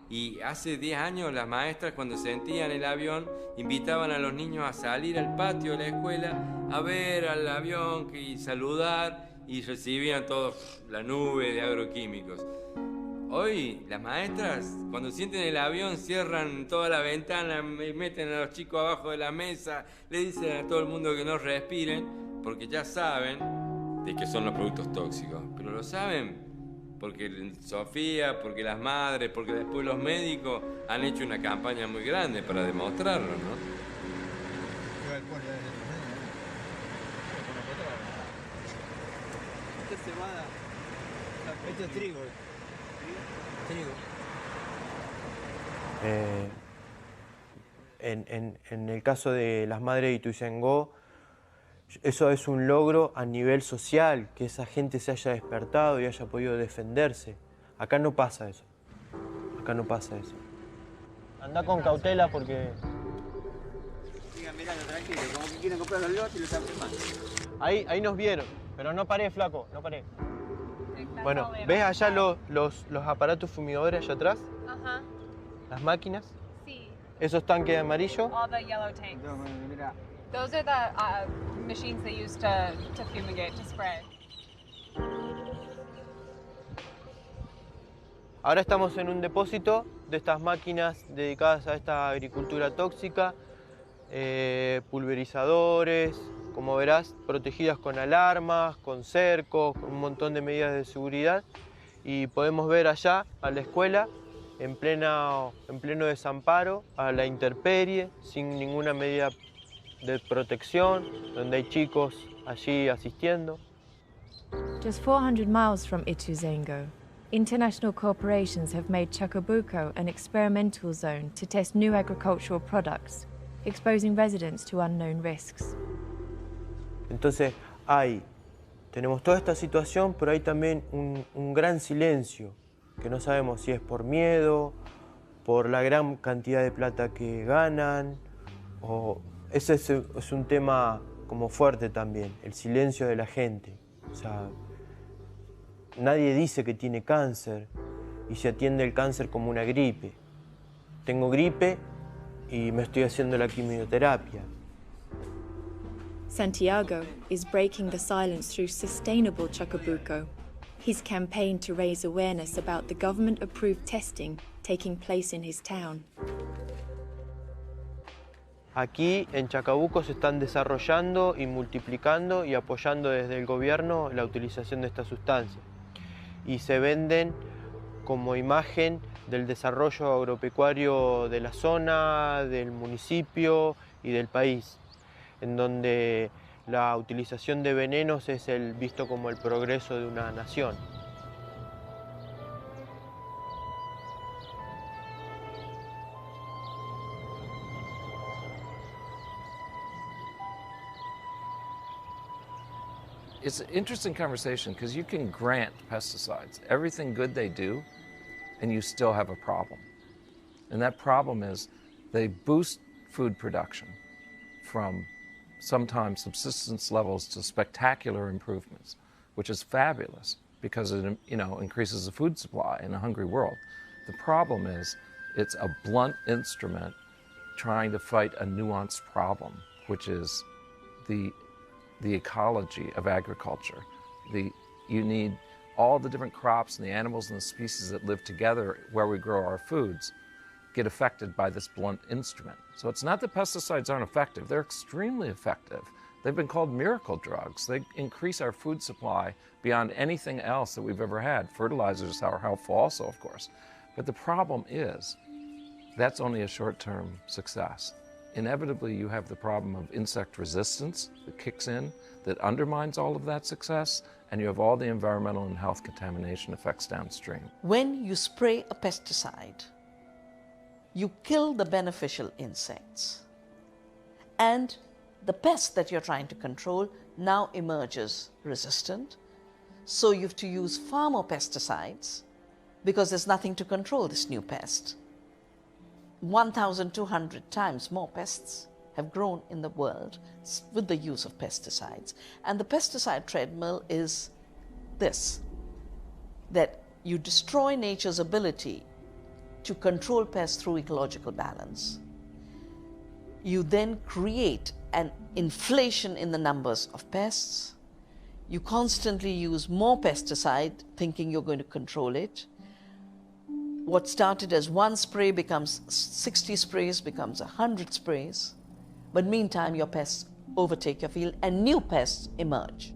Y hace 10 años las maestras, cuando sentían el avión, invitaban a los niños a salir al patio de la escuela a ver al avión y saludar, y recibían todos la nube de agroquímicos. Hoy las maestras, cuando sienten el avión, cierran toda la ventana, meten a los chicos abajo de la mesa, le dicen a todo el mundo que no respiren, porque ya saben de qué son los productos tóxicos. Pero lo saben porque Sofía, porque las madres, porque después los médicos han hecho una campaña muy grande para demostrarlo, ¿no? Esto es trigo. En el caso de las madres de Ituzaingó, eso es un logro a nivel social, que esa gente se haya despertado y haya podido defenderse. Acá no pasa eso. Acá no pasa eso. Anda con cautela porque... Sigan mirando tranquilo, como que quieren comprar los lotes y los están filmando. Ahí nos vieron, pero no paré, flaco, no paré. Bueno, ¿ves allá los aparatos fumigadores allá atrás? Ajá. Las máquinas. Sí. Esos tanques amarillos. All the yellow tanks. Those are the machines they use to fumigate, to spray. Ahora estamos en un depósito de estas máquinas dedicadas a esta agricultura tóxica, pulverizadores, como verás, protegidas con alarmas, con cercos, con un montón de medidas de seguridad. Y podemos ver allá a la escuela en pleno desamparo, a la intemperie, sin ninguna medida de protección, donde hay chicos allí asistiendo. Just 400 miles from Ituzaingó, international corporations have made Chacabuco an experimental zone to test new agricultural products, exposing residents to unknown risks. Entonces tenemos toda esta situación, pero hay también un gran silencio, que no sabemos si es por miedo, por la gran cantidad de plata que ganan, o ese es un tema como fuerte también, el silencio de la gente. O sea, nadie dice que tiene cáncer y se atiende el cáncer como una gripe. Tengo gripe y me estoy haciendo la quimioterapia. Santiago is breaking the silence through sustainable Chacabuco, his campaign to raise awareness about the government-approved testing taking place in his town. Aquí en Chacabuco se están desarrollando y multiplicando y apoyando desde el gobierno la utilización de estas sustancias. Y se venden como imagen del desarrollo agropecuario de la zona, del municipio y del país, en donde la utilización de venenos es visto como el progreso de una nación. It's an interesting conversation because you can grant pesticides, everything good they do, and you still have a problem. And that problem is they boost food production from sometimes subsistence levels to spectacular improvements, which is fabulous because it increases the food supply in a hungry world. The problem is it's a blunt instrument trying to fight a nuanced problem, which is the the ecology of agriculture. You need all the different crops and the animals and the species that live together where we grow our foods get affected by this blunt instrument. So it's not that pesticides aren't effective. They're extremely effective. They've been called miracle drugs. They increase our food supply beyond anything else that we've ever had. Fertilizers are helpful also, of course. But the problem is that's only a short-term success. Inevitably, you have the problem of insect resistance that kicks in, that undermines all of that success, and you have all the environmental and health contamination effects downstream. When you spray a pesticide, you kill the beneficial insects, and the pest that you're trying to control now emerges resistant. So you have to use far more pesticides because there's nothing to control this new pest. 1,200 times more pests have grown in the world with the use of pesticides. And the pesticide treadmill is this, that you destroy nature's ability to control pests through ecological balance. You then create an inflation in the numbers of pests. You constantly use more pesticide, thinking you're going to control it. What started as 1 spray becomes 60 sprays, becomes 100 sprays. But meantime, your pests overtake your field and new pests emerge.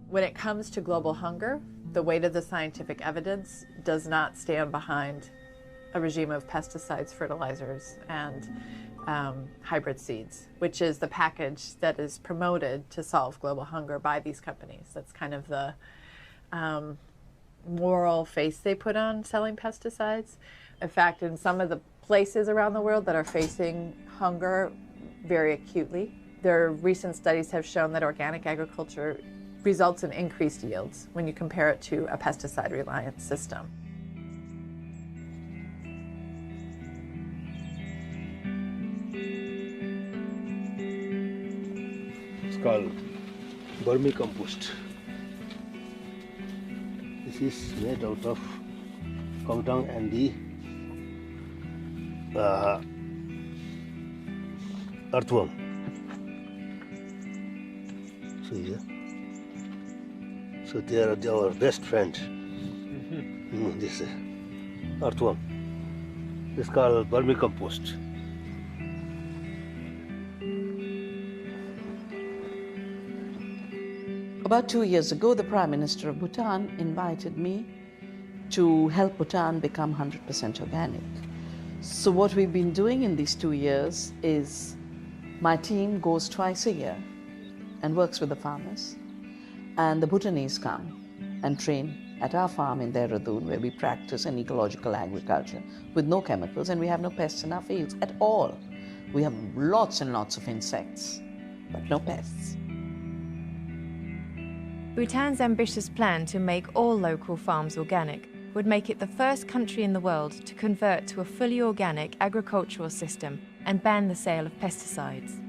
When it comes to global hunger, the weight of the scientific evidence does not stand behind a regime of pesticides, fertilizers, and hybrid seeds, which is the package that is promoted to solve global hunger by these companies. That's kind of the moral face they put on selling pesticides. In fact, in some of the places around the world that are facing hunger very acutely, their recent studies have shown that organic agriculture results in increased yields when you compare it to a pesticide-reliant system. It's called vermicompost. This is made out of cow dung and the earthworm. So yeah. So they are our best friend. This earthworm. This is called vermicompost. About 2 years ago, the Prime Minister of Bhutan invited me to help Bhutan become 100% organic. So what we've been doing in these 2 years is my team goes twice a year and works with the farmers, and the Bhutanese come and train at our farm in Dehradun, where we practice an ecological agriculture with no chemicals, and we have no pests in our fields at all. We have lots and lots of insects, but no pests. Bhutan's ambitious plan to make all local farms organic would make it the first country in the world to convert to a fully organic agricultural system and ban the sale of pesticides.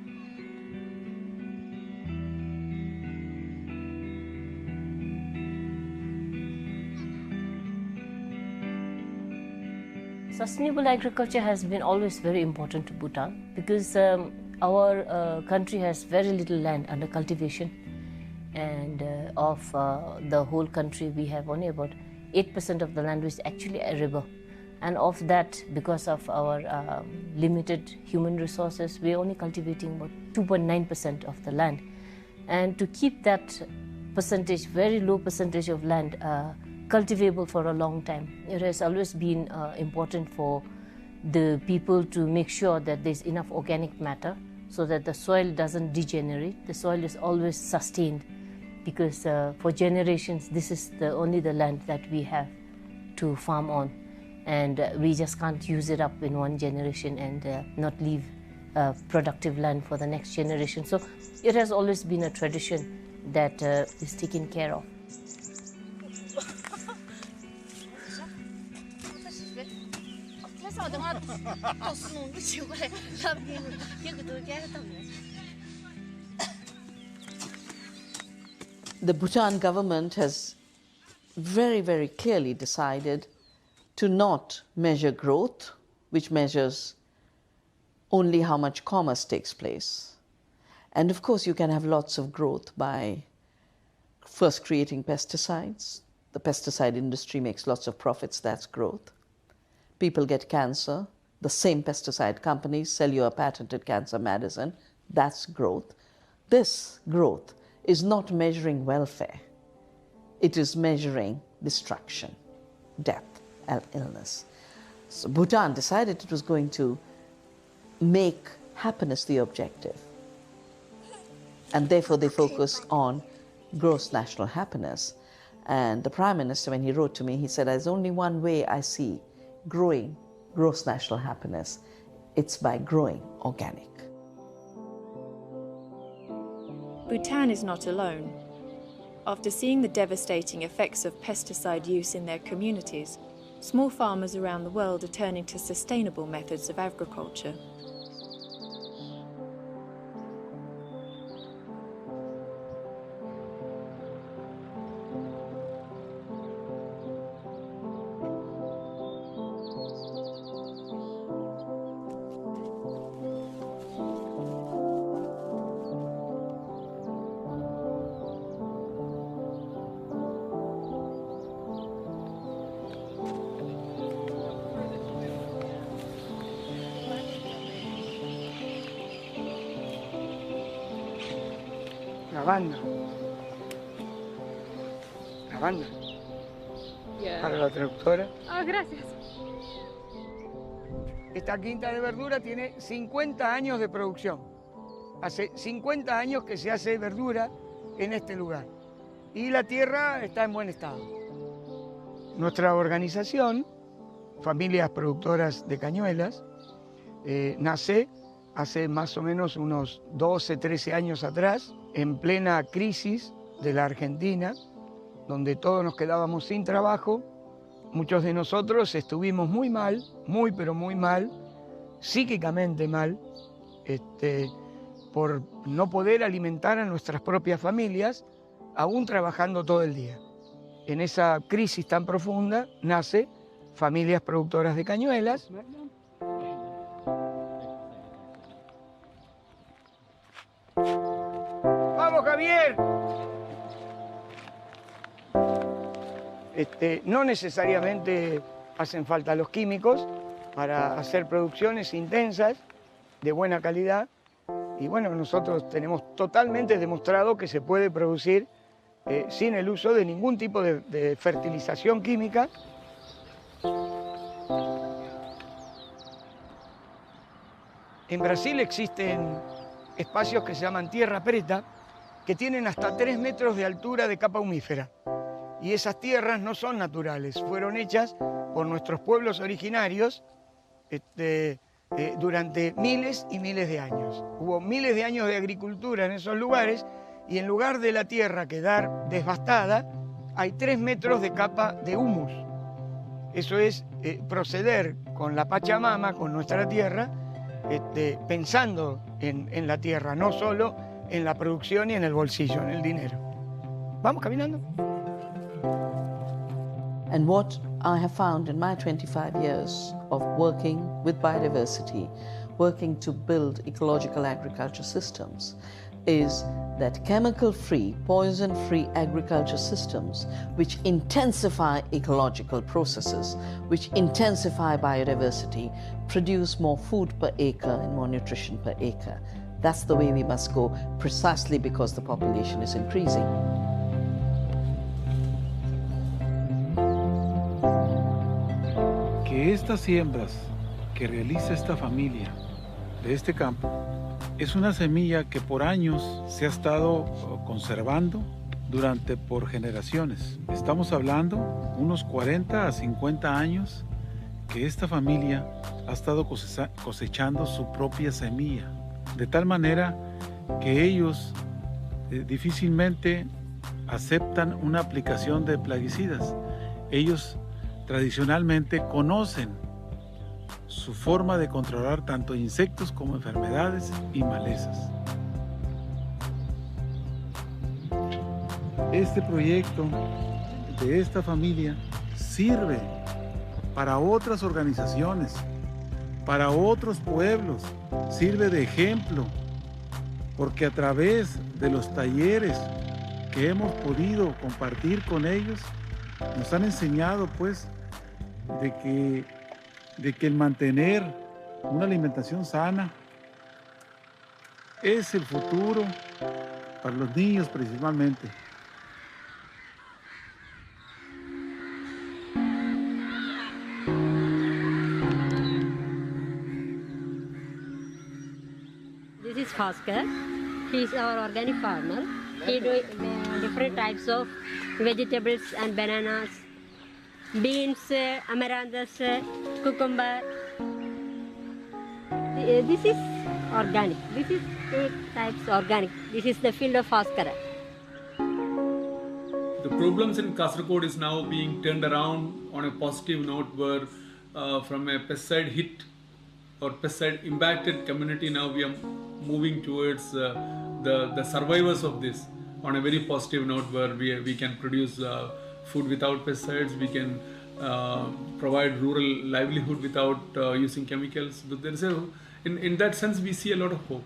Sustainable agriculture has been always very important to Bhutan because our country has very little land under cultivation, and of the whole country we have only about 8% of the land which is actually arable, and of that, because of our limited human resources, we are only cultivating about 2.9% of the land. And to keep that percentage, very low percentage of land cultivable for a long time, it has always been important for the people to make sure that there's enough organic matter so that the soil doesn't degenerate. The soil is always sustained, because for generations this is only the land that we have to farm on, and we just can't use it up in one generation and not leave productive land for the next generation. So it has always been a tradition that is taken care of. The Bhutan government has very, very clearly decided to not measure growth, which measures only how much commerce takes place, And of course, you can have lots of growth by first creating pesticides. The pesticide industry makes lots of profits, that's growth. People get cancer. The same pesticide companies sell you a patented cancer medicine. That's growth. This growth is not measuring welfare. It is measuring destruction, death, and illness. So Bhutan decided it was going to make happiness the objective. And therefore they focus on gross national happiness. And the Prime Minister, when he wrote to me, he said, there's only one way I see growing gross national happiness. It's by growing organic. Bhutan is not alone. After seeing the devastating effects of pesticide use in their communities, small farmers around the world are turning to sustainable methods of agriculture. La banda. Para la traductora. Ah, gracias. Esta quinta de verdura tiene 50 años de producción. Hace 50 años que se hace verdura en este lugar. Y la tierra está en buen estado. Nuestra organización, Familias Productoras de Cañuelas, nace hace más o menos unos 12, 13 años atrás, en plena crisis de la Argentina, donde todos nos quedábamos sin trabajo. Muchos de nosotros estuvimos muy mal, pero muy mal, psíquicamente mal, por no poder alimentar a nuestras propias familias, aún trabajando todo el día. En esa crisis tan profunda nace Familias Productoras de Cañuelas. ¡Vamos, Javier! No necesariamente hacen falta los químicos para hacer producciones intensas, de buena calidad. Y bueno, nosotros tenemos totalmente demostrado que se puede producir sin el uso de ningún tipo de fertilización química. En Brasil existen espacios que se llaman tierra preta, que tienen hasta 3 metros de altura de capa humífera. Y esas tierras no son naturales, fueron hechas por nuestros pueblos originarios durante miles y miles de años. Hubo miles de años de agricultura en esos lugares y en lugar de la tierra quedar devastada, hay 3 metros de capa de humus. Eso es proceder con la Pachamama, con nuestra tierra, pensando en la tierra, no solo en la producción y en el bolsillo, en el dinero. ¿Vamos caminando? And what I have found in my 25 years of working with biodiversity, working to build ecological agriculture systems, is that chemical-free, poison-free agriculture systems which intensify ecological processes, which intensify biodiversity, produce more food per acre and more nutrition per acre. That's the way we must go, precisely because the population is increasing. Que estas siembras que realiza esta familia de este campo es una semilla que por años se ha estado conservando por generaciones. Estamos hablando unos 40 a 50 años que esta familia ha estado cosechando su propia semilla, de tal manera que ellos difícilmente aceptan una aplicación de plaguicidas. Ellos tradicionalmente conocen su forma de controlar tanto insectos como enfermedades y malezas. Este proyecto de esta familia sirve para otras organizaciones, para otros pueblos, sirve de ejemplo porque a través de los talleres que hemos podido compartir con ellos, nos han enseñado pues de que el mantener una alimentación sana es el futuro para los niños principalmente. This is Oscar. He's our organic farmer. He does different types of vegetables and bananas, beans, amaranthus, cucumber. This is organic. This is two types organic. This is the field of Oscar. The problems in Kasaragod is now being turned around on a positive note where from a pesticide hit or pesticide impacted community, now we are moving towards the survivors of this on a very positive note where we can produce food without pesticides, we can provide rural livelihood without using chemicals. But there is in that sense we see a lot of hope.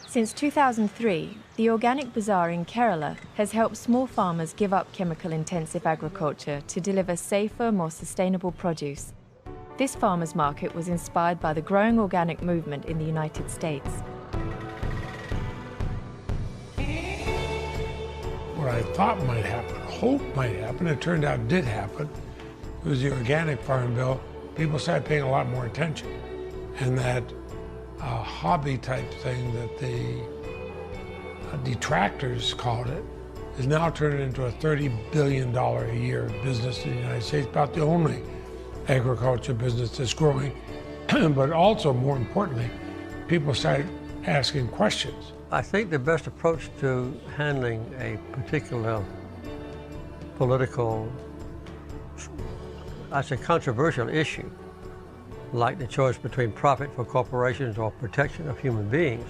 Since 2003, the Organic Bazaar in Kerala has helped small farmers give up chemical-intensive agriculture to deliver safer, more sustainable produce. This farmers' market was inspired by the growing organic movement in the United States. What I thought might happen, hoped might happen, it turned out did happen, was the Organic Farm Bill. People started paying a lot more attention, and that hobby type thing that the detractors called it is now turning into a $30 billion a year business in the United States, about the only agriculture business that's growing. But also, more importantly, people started asking questions. I think the best approach to handling a particular political, I say controversial issue, like the choice between profit for corporations or protection of human beings,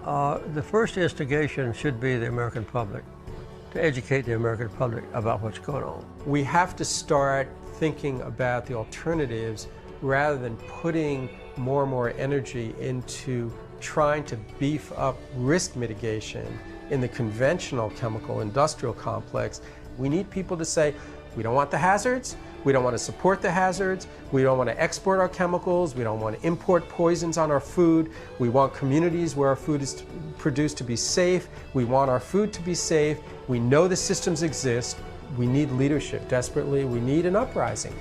the first instigation should be the American public, to educate the American public about what's going on. We have to start thinking about the alternatives rather than putting more and more energy into trying to beef up risk mitigation in the conventional chemical industrial complex. We need people to say, we don't want the hazards, we don't want to support the hazards, we don't want to export our chemicals, we don't want to import poisons on our food, we want communities where our food is produced to be safe, we want our food to be safe, we know the systems exist, we need leadership desperately, we need an uprising.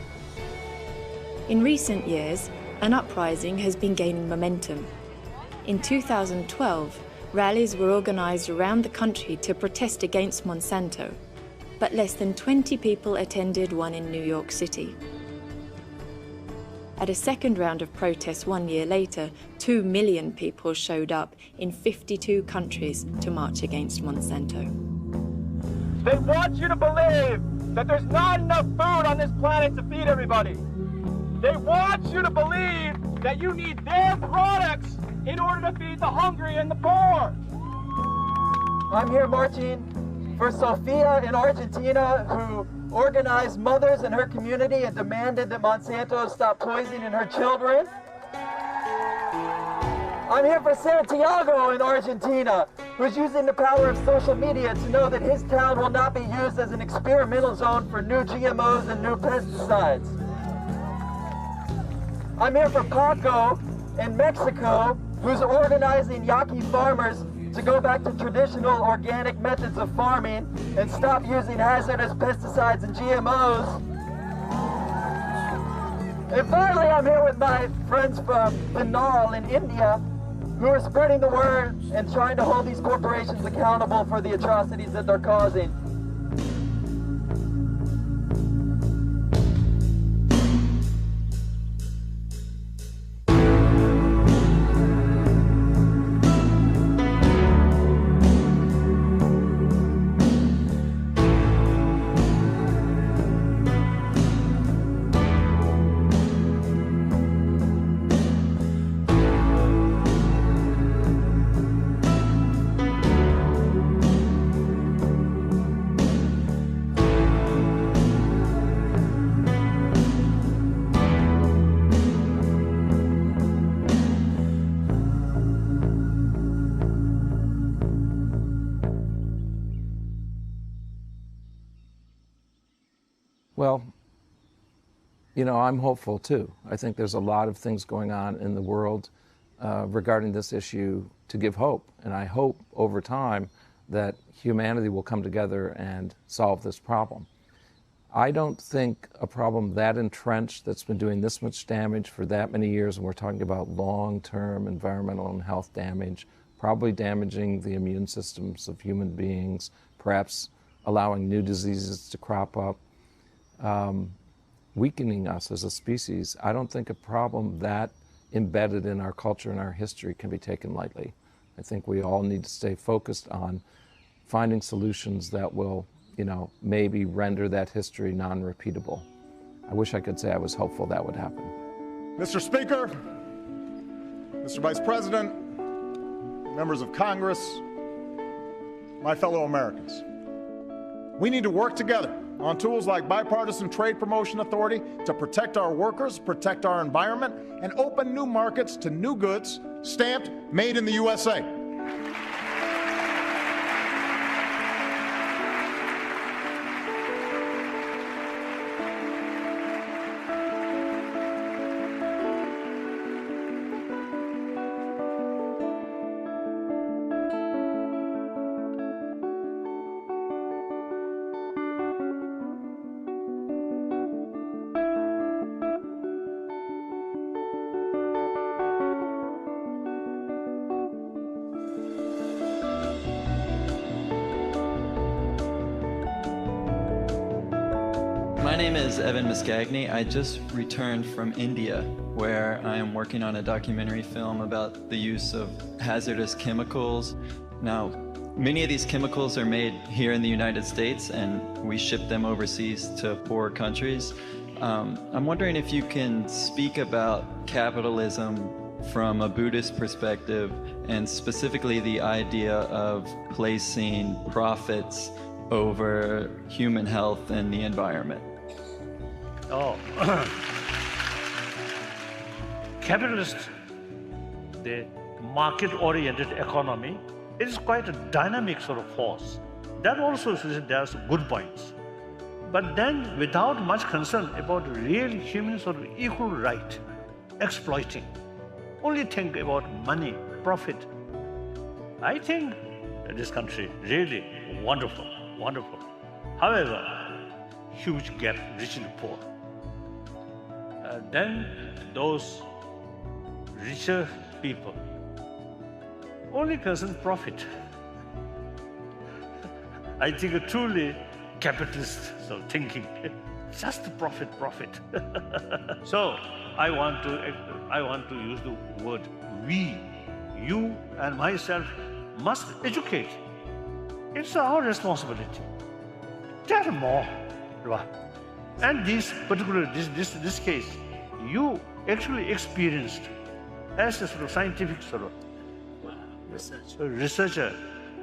In recent years, an uprising has been gaining momentum. In 2012, rallies were organised around the country to protest against Monsanto, but less than 20 people attended one in New York City. At a second round of protests 1 year later, 2 million people showed up in 52 countries to march against Monsanto. They want you to believe that there's not enough food on this planet to feed everybody. They want you to believe that you need their products in order to feed the hungry and the poor. I'm here marching for Sofia in Argentina, who organized mothers in her community and demanded that Monsanto stop poisoning her children. I'm here for Santiago in Argentina, who's using the power of social media to know that his town will not be used as an experimental zone for new GMOs and new pesticides. I'm here for Paco in Mexico, who's organizing Yaqui farmers to go back to traditional organic methods of farming and stop using hazardous pesticides and GMOs. And finally, I'm here with my friends from Bengal in India, who are spreading the word and trying to hold these corporations accountable for the atrocities that they're causing. Well, you know, I'm hopeful too. I think there's a lot of things going on in the world regarding this issue to give hope. And I hope over time that humanity will come together and solve this problem. I don't think a problem that entrenched, that's been doing this much damage for that many years, and we're talking about long-term environmental and health damage, probably damaging the immune systems of human beings, perhaps allowing new diseases to crop up, weakening us as a species. I don't think a problem that embedded in our culture and our history can be taken lightly. I think we all need to stay focused on finding solutions that will, you know, maybe render that history non-repeatable. I wish I could say I was hopeful that would happen. Mr. Speaker, Mr. Vice President, members of Congress, my fellow Americans, we need to work together on tools like Bipartisan Trade Promotion Authority to protect our workers, protect our environment, and open new markets to new goods stamped made in the USA. My name is Evan Muscagni. I just returned from India, where I am working on a documentary film about the use of hazardous chemicals. Now, many of these chemicals are made here in the United States, and we ship them overseas to poor countries. I'm wondering if you can speak about capitalism from a Buddhist perspective, and specifically the idea of placing profits over human health and the environment. Oh, capitalist, the market-oriented economy is quite a dynamic sort of force. That also there's good points. But then without much concern about real human sort of equal right, exploiting, only think about money, profit. I think this country really wonderful, wonderful. However, huge gap, rich and poor. Then those richer people only concern profit. I think a truly capitalist sort of thinking, just profit, profit. So I want to use the word we, you and myself must educate. It's our responsibility. Tell more. And this case, you actually experienced as a sort of scientific sort of researcher.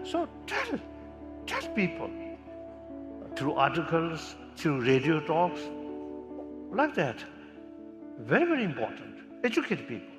So tell people through articles, through radio talks, like that. Very, very important. Educate people.